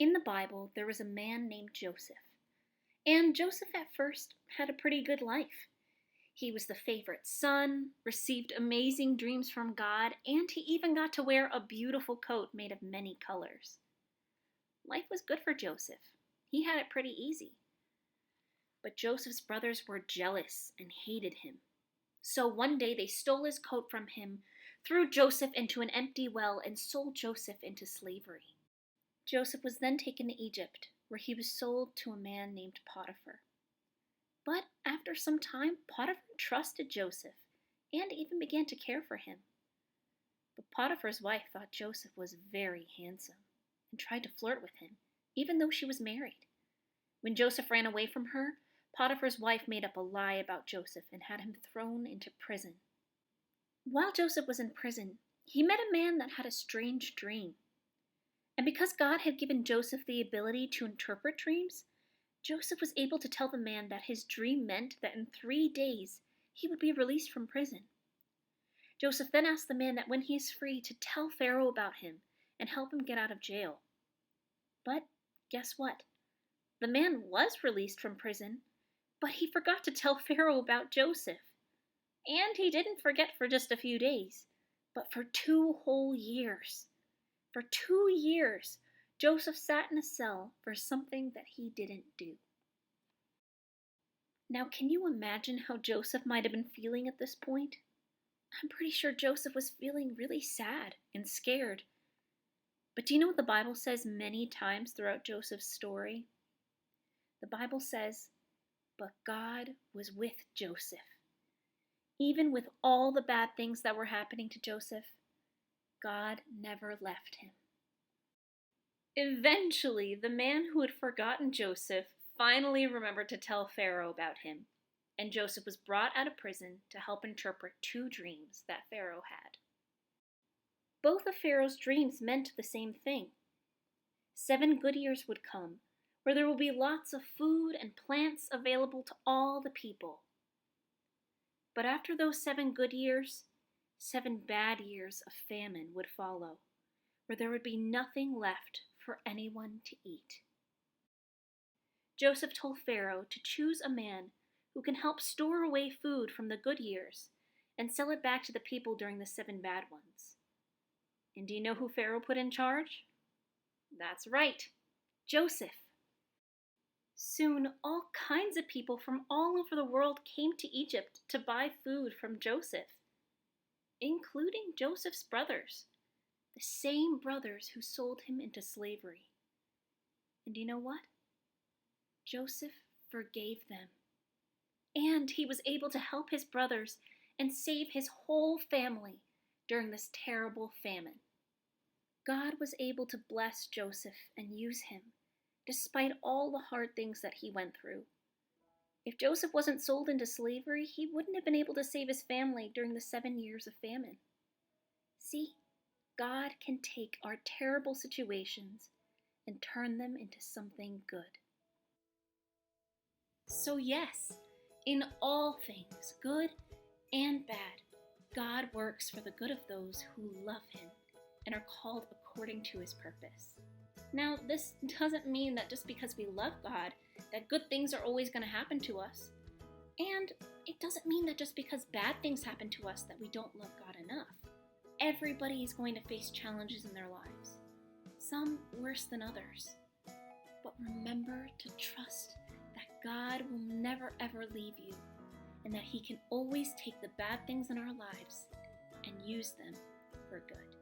In the Bible, there was a man named Joseph. And Joseph at first had a pretty good life. He was the favorite son, received amazing dreams from God, and he even got to wear a beautiful coat made of many colors. Life was good for Joseph. He had it pretty easy. But Joseph's brothers were jealous and hated him. So one day they stole his coat from him, threw Joseph into an empty well, and sold Joseph into slavery. Joseph was then taken to Egypt, where he was sold to a man named Potiphar. But after some time, Potiphar trusted Joseph and even began to care for him. But Potiphar's wife thought Joseph was very handsome and tried to flirt with him, even though she was married. When Joseph ran away from her, Potiphar's wife made up a lie about Joseph and had him thrown into prison. While Joseph was in prison, he met a man that had a strange dream. And because God had given Joseph the ability to interpret dreams, Joseph was able to tell the man that his dream meant that in 3 days he would be released from prison. Joseph then asked the man that when he is free to tell Pharaoh about him and help him get out of jail. But guess what? The man was released from prison, but he forgot to tell Pharaoh about Joseph. And he didn't forget for just a few days, but for 2 whole years. For 2 years, Joseph sat in a cell for something that he didn't do. Now, can you imagine how Joseph might have been feeling at this point? I'm pretty sure Joseph was feeling really sad and scared. But do you know what the Bible says many times throughout Joseph's story? The Bible says, "But God was with Joseph." Even with all the bad things that were happening to Joseph, God never left him. Eventually, the man who had forgotten Joseph finally remembered to tell Pharaoh about him, and Joseph was brought out of prison to help interpret 2 dreams that Pharaoh had. Both of Pharaoh's dreams meant the same thing. 7 good years would come, where there will be lots of food and plants available to all the people. But after those 7 good years, 7 bad years of famine would follow, where there would be nothing left for anyone to eat. Joseph told Pharaoh to choose a man who can help store away food from the good years and sell it back to the people during the 7 bad ones. And do you know who Pharaoh put in charge? That's right, Joseph. Soon, all kinds of people from all over the world came to Egypt to buy food from Joseph, including Joseph's brothers, the same brothers who sold him into slavery. And you know what? Joseph forgave them. And he was able to help his brothers and save his whole family during this terrible famine. God was able to bless Joseph and use him, despite all the hard things that he went through. If Joseph wasn't sold into slavery, he wouldn't have been able to save his family during the 7 years of famine. See, God can take our terrible situations and turn them into something good. So yes, in all things, good and bad, God works for the good of those who love him and are called according to his purpose. Now, this doesn't mean that just because we love God, that good things are always going to happen to us. And it doesn't mean that just because bad things happen to us that we don't love God enough. Everybody is going to face challenges in their lives, some worse than others. But remember to trust that God will never ever leave you, and that he can always take the bad things in our lives and use them for good.